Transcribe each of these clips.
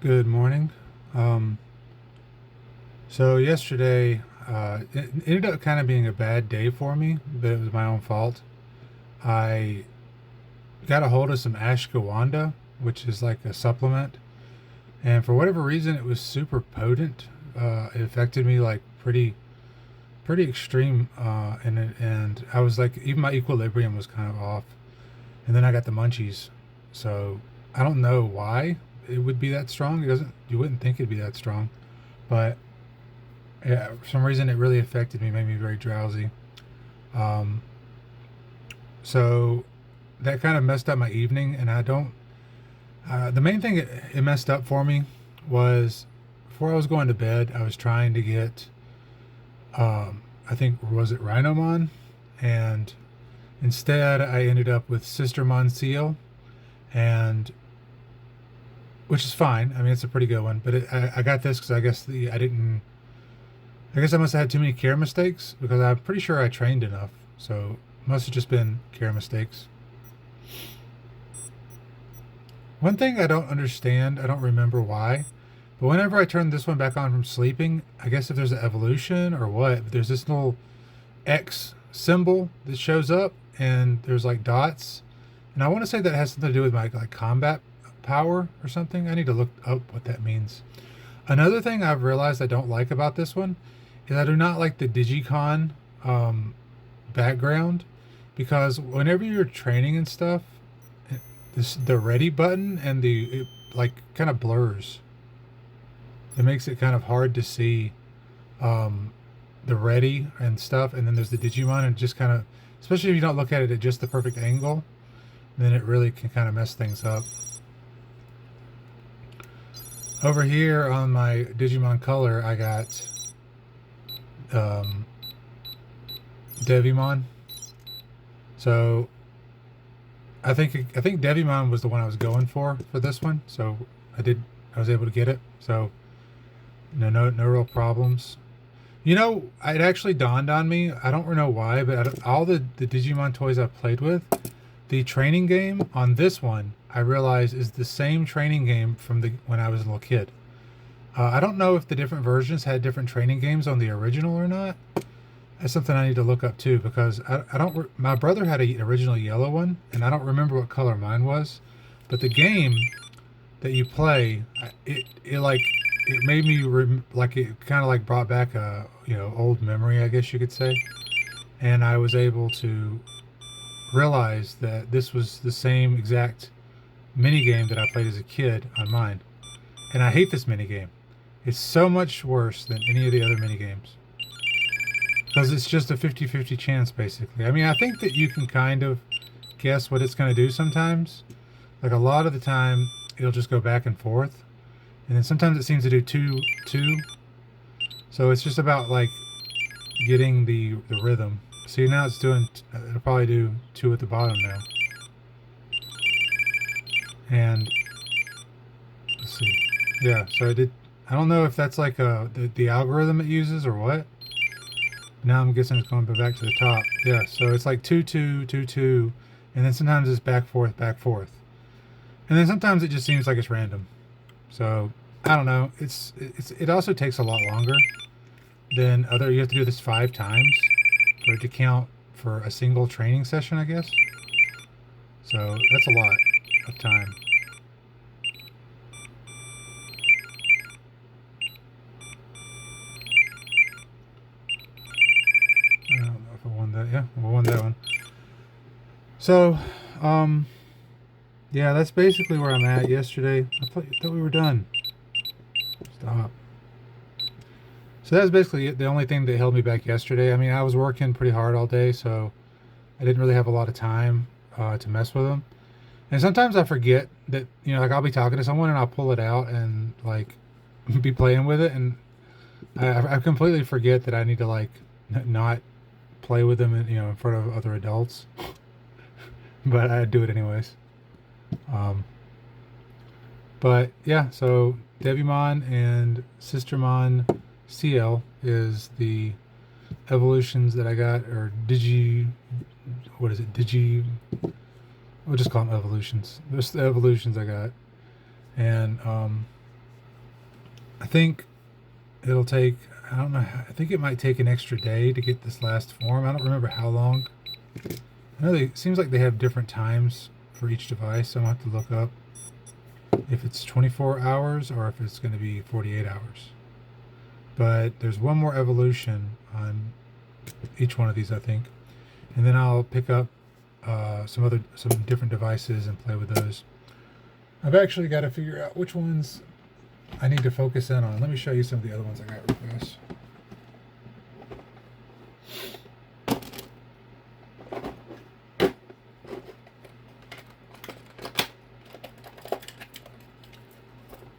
Good morning. Um, so yesterday, it ended up kind of being a bad day for me, but it was my own fault. I got a hold of some ashwagandha, which is like a supplement, and for whatever reason, it was super potent. It affected me like pretty extreme, and I was like, even my equilibrium was kind of off, and then I got the munchies. So I don't know why it would be that strong. It doesn't. You wouldn't think it'd be that strong, but yeah, for some reason it really affected me, made me very drowsy. Um, so that kind of messed up my evening, and I don't. The main thing it messed up for me was before I was going to bed, I was trying to get, I think, was it Rhinomon? And instead, I ended up with Sister Seal, and which is fine. I mean, it's a pretty good one, but I got this because I guess I didn't. I guess I must have had too many care mistakes because I'm pretty sure I trained enough. So must have just been care mistakes. One thing I don't understand, I don't remember why, but whenever I turn this one back on from sleeping, I guess if there's an evolution or what, but there's this little X symbol that shows up and there's like dots. And I want to say that has something to do with my like combat power or something. I need to look up what that means. Another thing I've realized I don't like about this one is I do not like the Digicon um, background because whenever you're training and stuff, the ready button and the it, like kind of blurs. It makes it kind of hard to see um, the ready and stuff, and then there's the Digimon, and just kind of, especially if you don't look at it at just the perfect angle, then it really can kind of mess things up. Over here on my Digimon color, I got um, Devimon. So I think Devimon was the one I was going for this one. So I was able to get it. So no real problems. You know, it actually dawned on me. I don't know why, but out of all the Digimon toys I've played with, the training game on this one I realize is the same training game from the when I was a little kid. I don't know if the different versions had different training games on the original or not. That's something I need to look up too because I don't. My brother had a original yellow one, and I don't remember what color mine was. But the game that you play, it like it made me like it kind of like brought back a old memory, I guess you could say. And I was able to realize that this was the same exact mini game that I played as a kid on mine. And I hate this mini game. It's so much worse than any of the other mini games because it's just a 50-50 chance basically. I mean, I think that you can kind of guess what it's going to do sometimes. Like a lot of the time it'll just go back and forth, and then sometimes it seems to do two. So it's just about like getting the rhythm. See, now it's doing, it'll probably do two at the bottom now. And let's see. Yeah, so I don't know if that's like the algorithm it uses or what. Now I'm guessing it's going back to the top. Yeah, so it's like 2 2 2 2, and then sometimes it's back forth, back forth. And then sometimes it just seems like it's random. So I don't know. It also takes a lot longer than other. You have to do this 5 times for it to count for a single training session, I guess. So that's a lot of time. I don't know if I won that. Yeah, I won that one. So, um, yeah, that's basically where I'm at. Yesterday, I thought we were done. Stop. So that's basically the only thing that held me back yesterday. I mean, I was working pretty hard all day, so I didn't really have a lot of time to mess with them. And sometimes I forget that, like I'll be talking to someone and I'll pull it out and like be playing with it, and I completely forget that I need to like not play with them, in front of other adults. But I do it anyways. Um, but yeah, so Devimon and Sistermon CL is the evolutions that I got, or what is it? We'll just call them evolutions. There's the evolutions I got, and I think it'll take, I don't know, I think it might take an extra day to get this last form. I don't remember how long. I know it seems like they have different times for each device, so I'm going to have to look up if it's 24 hours or if it's going to be 48 hours. But there's one more evolution on each one of these, I think. And then I'll pick up some different devices and play with those. I've actually got to figure out which ones I need to focus in on. Let me show you some of the other ones I got real fast.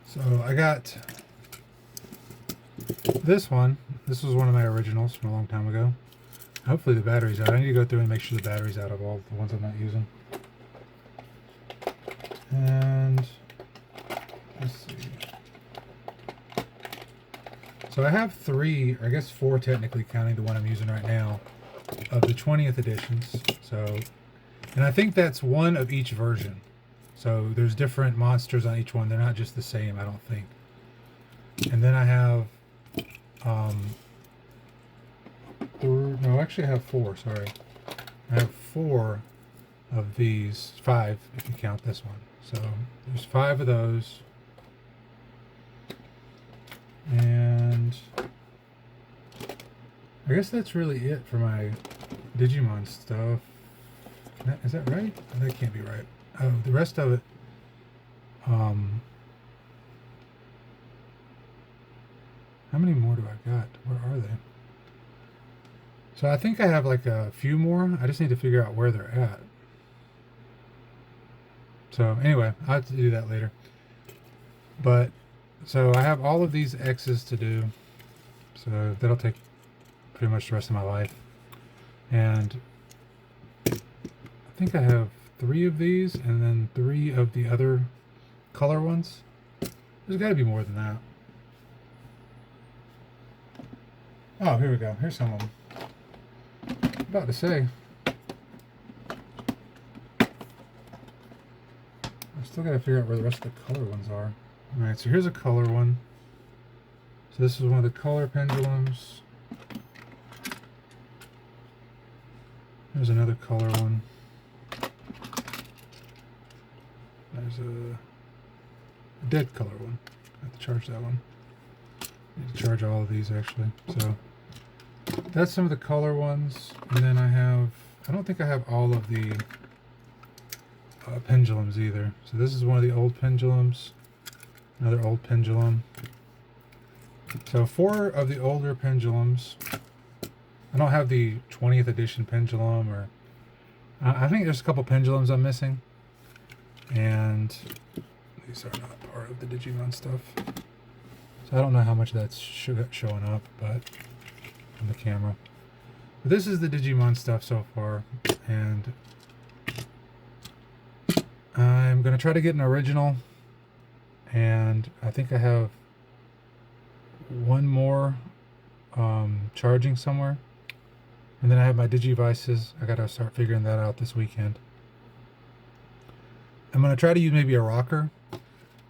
So I got this one. This was one of my originals from a long time ago. Hopefully the battery's out. I need to go through and make sure the battery's out of all the ones I'm not using. And let's see. So I have 3, or I guess 4 technically, counting the one I'm using right now, of the 20th editions. So, and I think that's one of each version. So there's different monsters on each one. They're not just the same, I don't think. And then I have, no, actually I have 4, sorry. I have 4 of these, 5 if you count this one. So there's 5 of those. And I guess that's really it for my Digimon stuff. Is that right? That can't be right. Oh, the rest of it, how many more do I got? Where are they? So I think I have like a few more. I just need to figure out where they're at. So anyway, I'll have to do that later. But, so I have all of these X's to do. So that'll take pretty much the rest of my life. And I think I have 3 of these and then 3 of the other color ones. There's got to be more than that. Oh, here we go. Here's some of them. About to say. I still got to figure out where the rest of the color ones are. Alright, so here's a color one. So this is one of the color pendulums. There's another color one. There's a dead color one. I have to charge that one. I need to charge all of these actually. So that's some of the color ones. And then I don't think I have all of the pendulums either. So this is one of the old pendulums. Another old pendulum. So 4 of the older pendulums. I don't have the 20th edition pendulum, or I think there's a couple pendulums I'm missing. And these are not part of the Digimon stuff. So I don't know how much that's showing up, but on the camera. But this is the Digimon stuff so far, and I'm going to try to get an original, and I think I have one more charging somewhere, and then I have my Digivices. I got to start figuring that out this weekend. I'm going to try to use maybe a rocker.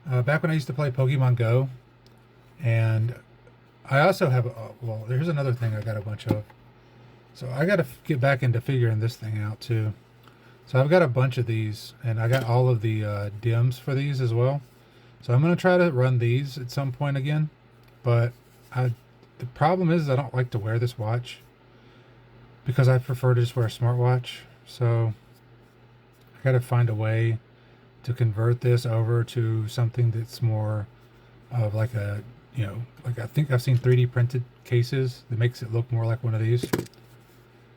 Back when I used to play Pokemon Go, and I also have, well, there's another thing I got a bunch of. So I got to get back into figuring this thing out too. So I've got a bunch of these, and I got all of the dims for these as well. So I'm going to try to run these at some point again. But the problem is I don't like to wear this watch because I prefer to just wear a smartwatch. So I got to find a way to convert this over to something that's more of like a, you know, like I think I've seen 3D printed cases that makes it look more like one of these.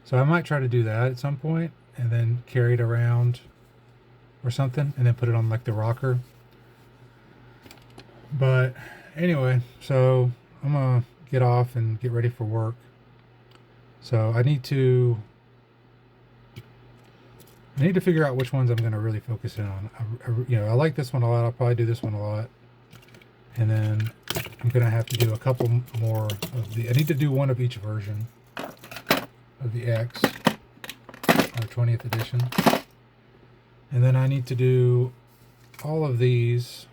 So I might try to do that at some point and then carry it around or something and then put it on like the rocker. But anyway, so I'm gonna get off and get ready for work. So I need to figure out which ones I'm gonna really focus in on. You know, I like this one a lot. I'll probably do this one a lot, and then I'm gonna have to do a couple more of the. I need to do one of each version of the X, or 20th edition, and then I need to do all of these,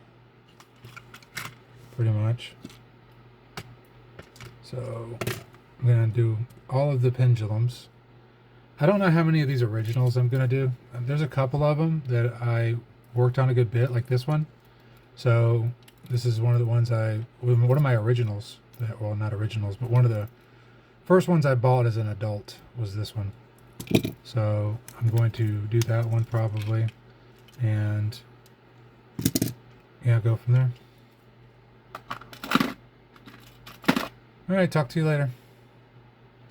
pretty much. So I'm gonna do all of the pendulums. I don't know how many of these originals I'm gonna do. There's a couple of them that I worked on a good bit, like this one. So this is one of the ones one of my originals. Well, not originals, but one of the first ones I bought as an adult was this one. So I'm going to do that one probably, and yeah, go from there. All right, talk to you later.